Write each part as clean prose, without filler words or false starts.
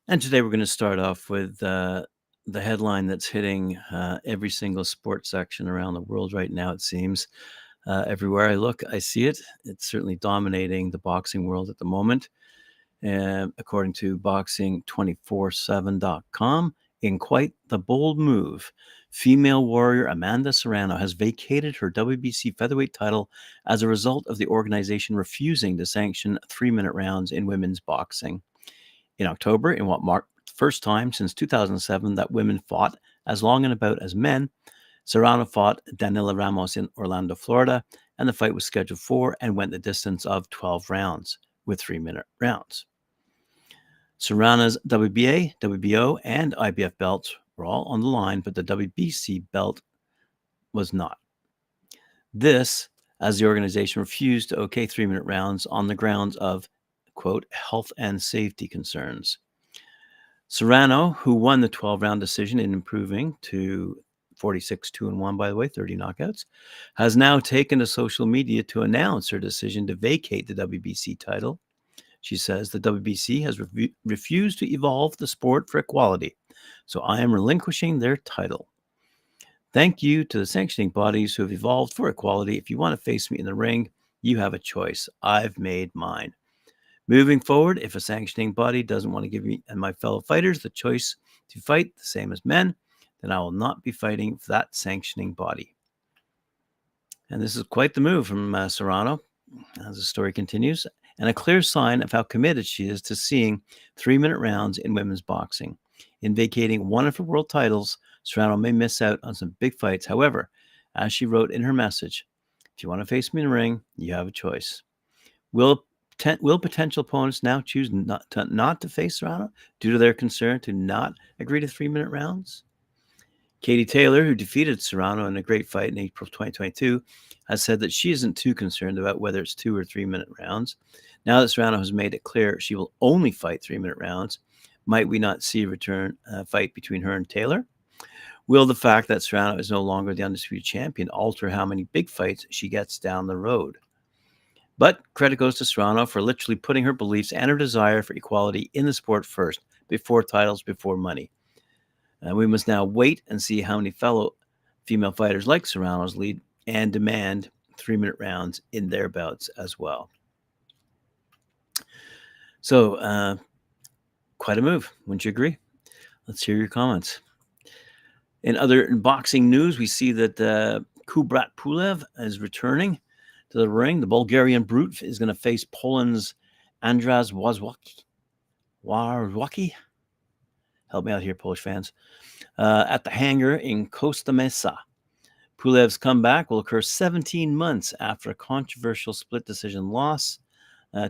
And today we're going to start off with the headline that's hitting every single sports section around the world right now, it seems. Everywhere I look, I see it. It's certainly dominating the boxing world at the moment. According to boxing247.com, in quite the bold move, female warrior Amanda Serrano has vacated her WBC featherweight title as a result of the organization refusing to sanction 3-minute rounds in women's boxing. In October, in what marked the first time since 2007 that women fought as long and about as men, Serrano fought Daniela Ramos in Orlando, Florida, and the fight was scheduled for and went the distance of 12 rounds with 3-minute rounds. Serrano's WBA, WBO, and IBF belts were all on the line, but the WBC belt was not. This, as the organization refused to okay 3-minute rounds on the grounds of, quote, health and safety concerns. Serrano, who won the 12-round decision in improving to 46-2-1, by the way, 30 knockouts, has now taken to social media to announce her decision to vacate the WBC title. She says the WBC has refused to evolve the sport for equality, so I am relinquishing their title. Thank you to the sanctioning bodies who have evolved for equality. If you want to face me in the ring, you have a choice. I've made mine. Moving forward, if a sanctioning body doesn't want to give me and my fellow fighters the choice to fight the same as men, then I will not be fighting for that sanctioning body. And this is quite the move from Serrano, as the story continues, and a clear sign of how committed she is to seeing 3-minute rounds in women's boxing. In vacating one of her world titles, Serrano may miss out on some big fights. However, as she wrote in her message, if you want to face me in the ring, you have a choice. Will potential opponents now choose not to face Serrano due to their concern to not agree to 3-minute rounds? Katie Taylor, who defeated Serrano in a great fight in April 2022, has said that she isn't too concerned about whether it's 2 or 3-minute rounds. Now that Serrano has made it clear she will only fight 3-minute rounds, might we not see a return fight between her and Taylor? Will the fact that Serrano is no longer the undisputed champion alter how many big fights she gets down the road? But credit goes to Serrano for literally putting her beliefs and her desire for equality in the sport first, before titles, before money. We must now wait and see how many fellow female fighters like Serrano's lead and demand 3-minute rounds in their bouts as well. So, quite a move, wouldn't you agree? Let's hear your comments. In other boxing news, we see that Kubrat Pulev is returning to the ring. The Bulgarian brute is going to face Poland's Andras Warwacki. Help me out here, Polish fans. At the hangar in Costa Mesa. Pulev's comeback will occur 17 months after a controversial split decision loss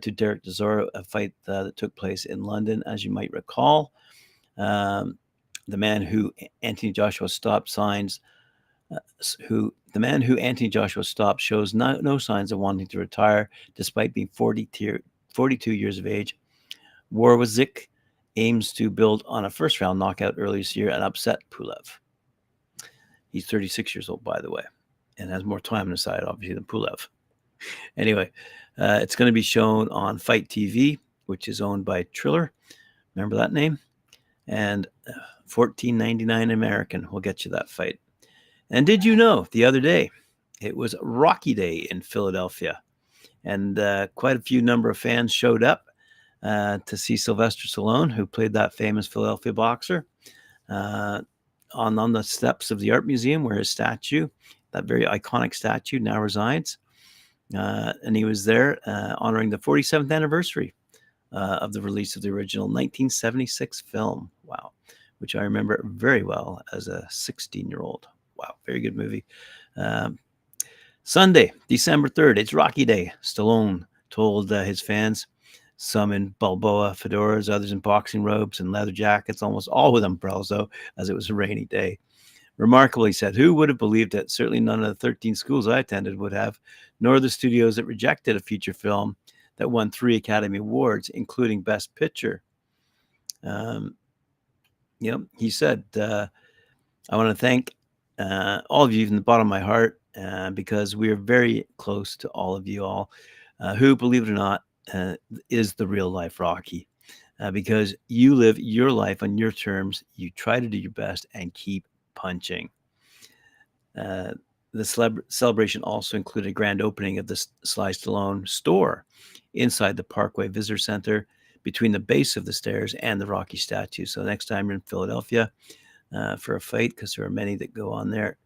to Derek Chisora, a fight that took place in London, as you might recall. The man who Anthony Joshua stopped shows no signs of wanting to retire despite being 42 years of age. Warwacki aims to build on a first-round knockout earlier this year and upset Pulev. He's 36 years old, by the way, and has more time on his side, obviously, than Pulev. Anyway, it's going to be shown on Fight TV, which is owned by Triller. Remember that name? And $14.99 American will get you that fight. And did you know the other day it was Rocky Day in Philadelphia, and quite a few number of fans showed up to see Sylvester Stallone, who played that famous Philadelphia boxer, on the steps of the Art Museum where his statue, that very iconic statue, now resides. And he was there honoring the 47th anniversary of the release of the original 1976 film. Wow. Which I remember very well as a 16-year-old. Wow, very good movie. Sunday, December 3rd, it's Rocky Day. Stallone told his fans, some in Balboa fedoras, others in boxing robes and leather jackets, almost all with umbrellas, though, as it was a rainy day. Remarkably, he said, who would have believed it? Certainly none of the 13 schools I attended would have, nor the studios that rejected a feature film that won 3 Academy Awards, including Best Picture. He said, I want to thank all of you from the bottom of my heart because we are very close to all of you all who, believe it or not, is the real life Rocky. because you live your life on your terms. You try to do your best and keep punching. The celebration also included a grand opening of the Sly Stallone store inside the Parkway Visitor Center between the base of the stairs and the Rocky statue. So next time you're in Philadelphia for a fight, because there are many that go on there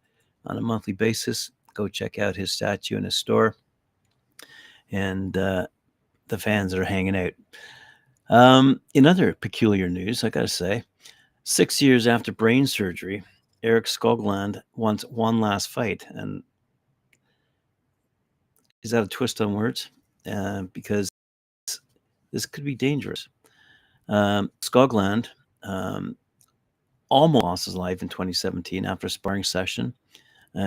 on a monthly basis, go check out his statue in his store and the fans that are hanging out. In other peculiar news, I got to say, 6 years after brain surgery, Erik Skogland wants one last fight. And is that a twist on words? Because this could be dangerous. Skogland almost lost his life in 2017 after a sparring session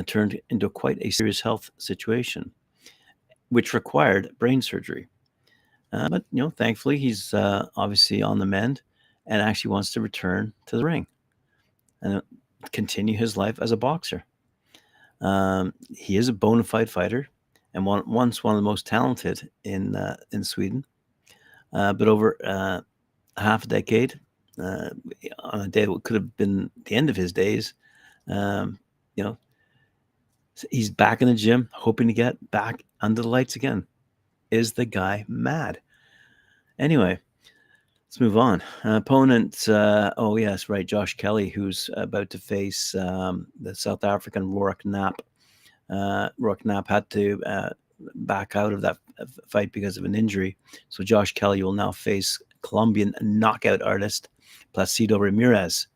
turned into quite a serious health situation, which required brain surgery. But thankfully, he's obviously on the mend and actually wants to return to the ring and continue his life as a boxer. He is a bona fide fighter and once one of the most talented in Sweden. But over half a decade, on a day that could have been the end of his days, he's back in the gym, hoping to get back under the lights again. Is the guy mad? Anyway, let's move on. Opponent, Josh Kelly, who's about to face the South African Rorik Knapp. Rorik Knapp had to back out of that fight because of an injury. So Josh Kelly will now face Colombian knockout artist Placido Ramirez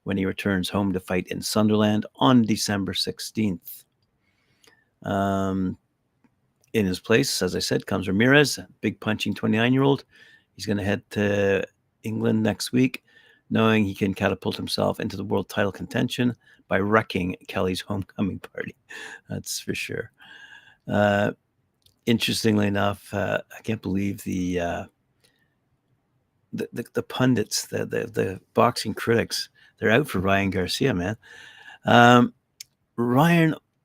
when he returns home to fight in Sunderland on December 16th. In his place, as I said, comes Ramirez, big punching 29-year-old. He's going to head to England next week, knowing he can catapult himself into the world title contention by wrecking Kelly's homecoming party. That's for sure. Interestingly enough, I can't believe the pundits, the boxing critics, they're out for Ryan Garcia, man.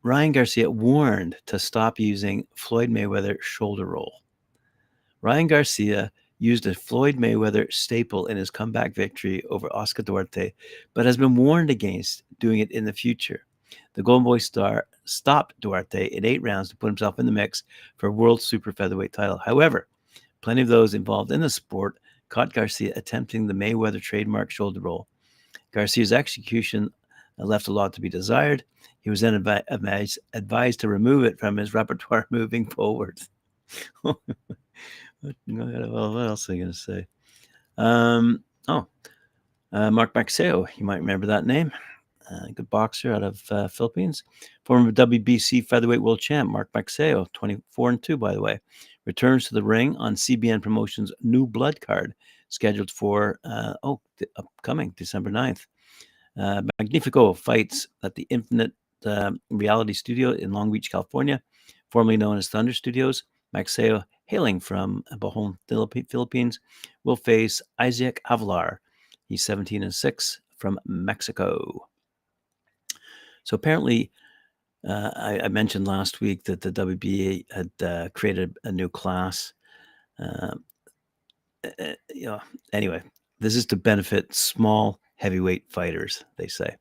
Ryan Garcia warned to stop using Floyd Mayweather shoulder roll. Ryan Garcia used a Floyd Mayweather staple in his comeback victory over Oscar Duarte, but has been warned against doing it in the future. The Golden Boy star stopped Duarte in 8 rounds to put himself in the mix for a world super featherweight title. However, plenty of those involved in the sport caught Garcia attempting the Mayweather trademark shoulder roll. Garcia's execution left a lot to be desired. He was then advised to remove it from his repertoire moving forward. What else are you going to say? Mark Maxeo, you might remember that name. Good boxer out of Philippines. Former WBC featherweight world champ Mark Maxeo, 24-2, by the way, returns to the ring on CBN Promotions' New Blood card, scheduled for upcoming December 9th. Magnifico fights at the Infinite Reality Studio in Long Beach, California, formerly known as Thunder Studios. Maxeo, hailing from Bohol, Philippines, will face Isaac Avalar. He's 17-6 from Mexico. So apparently, I mentioned last week that the WBA had created a new class. Anyway, this is to benefit small heavyweight fighters, they say.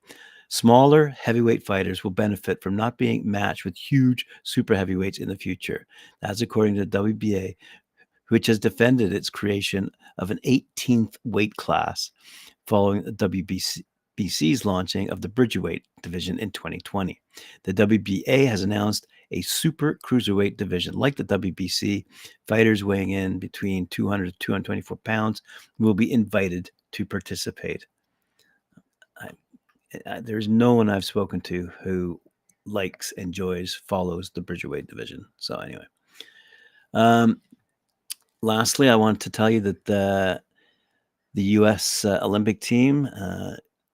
Smaller heavyweight fighters will benefit from not being matched with huge super heavyweights in the future. That's according to the WBA, which has defended its creation of an 18th weight class following the WBC's launching of the Bridgerweight division in 2020. The WBA has announced a super cruiserweight division. Like the WBC, fighters weighing in between 200 to 224 pounds will be invited to participate. There's no one I've spoken to who likes, enjoys, follows the Bridgerweight division. So anyway, lastly, I want to tell you that the U.S. Olympic team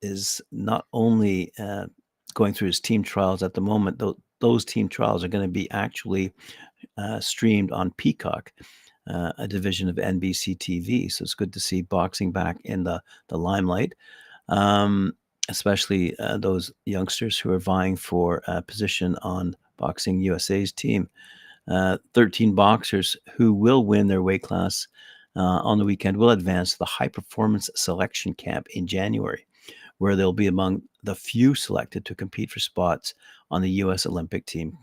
is not only going through its team trials at the moment. Those team trials are going to be actually streamed on Peacock, a division of NBC TV. So it's good to see boxing back in the limelight. Especially those youngsters who are vying for a position on Boxing USA's team. 13 boxers who will win their weight class on the weekend will advance to the high performance selection camp in January, where they'll be among the few selected to compete for spots on the U.S. Olympic team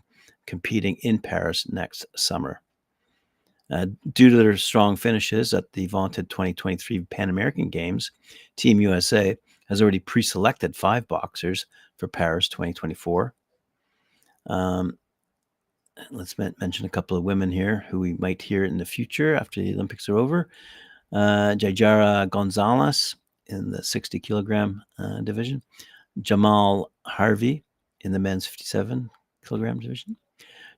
competing in Paris next summer. Due to their strong finishes at the vaunted 2023 Pan American Games, Team USA has already pre-selected 5 boxers for Paris 2024. Let's mention a couple of women here who we might hear in the future after the Olympics are over. Jaijara Gonzalez in the 60 kilogram division. Jamal Harvey in the men's 57 kilogram division.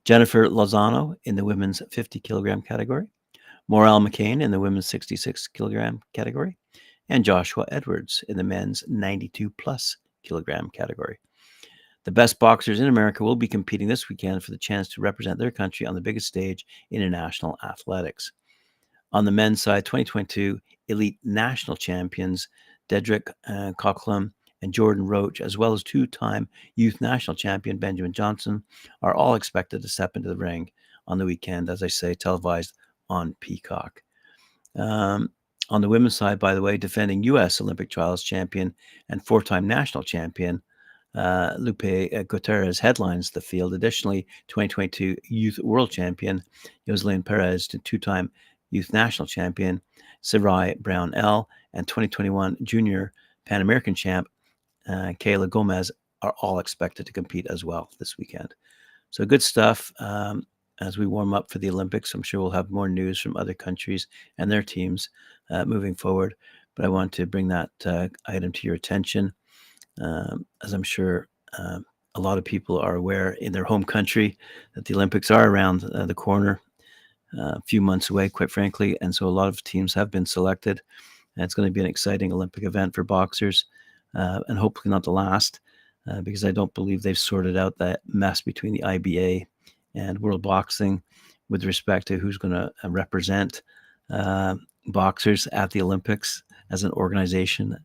Jennifer Lozano in the women's 50 kilogram category. Morel McCain in the women's 66 kilogram category. And Joshua Edwards in the men's 92 plus kilogram category. The best boxers in America will be competing this weekend for the chance to represent their country on the biggest stage in international athletics. On the men's side, 2022 elite national champions Dedrick Coughlin and Jordan Roach, as well as 2-time youth national champion Benjamin Johnson, are all expected to step into the ring on the weekend, as I say, televised on Peacock. On the women's side, by the way, defending U.S. Olympic trials champion and 4-time national champion Lupe Gutierrez headlines the field. Additionally, 2022 Youth World Champion Yoselin Perez, 2-time Youth National Champion Sarai Brown-L, and 2021 Junior Pan American Champ Kayla Gomez are all expected to compete as well this weekend. So good stuff as we warm up for the Olympics. I'm sure we'll have more news from other countries and their teams moving forward. But I want to bring that item to your attention. As I'm sure a lot of people are aware in their home country that the Olympics are around the corner, a few months away, quite frankly. And so a lot of teams have been selected. And it's going to be an exciting Olympic event for boxers, and hopefully not the last, because I don't believe they've sorted out that mess between the IBA and World Boxing with respect to who's going to represent boxers at the Olympics as an organization.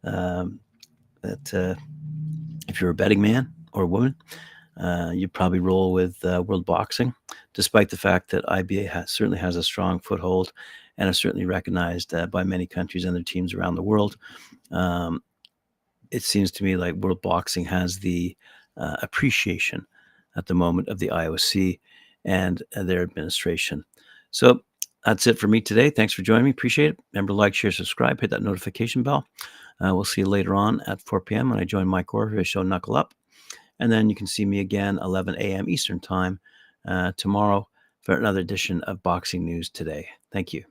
That if you're a betting man or woman, you'd probably roll with World Boxing, despite the fact that IBA certainly has a strong foothold and is certainly recognized by many countries and their teams around the world. It seems to me like World Boxing has the appreciation at the moment of the IOC and their administration. So that's it for me today. Thanks for joining me. Appreciate it. Remember to like, share, subscribe, hit that notification bell. We'll see you later on at 4 p.m. when I join Mike Orr for his show Knuckle Up. And then you can see me again 11 a.m. Eastern Time tomorrow for another edition of Boxing News Today. Thank you.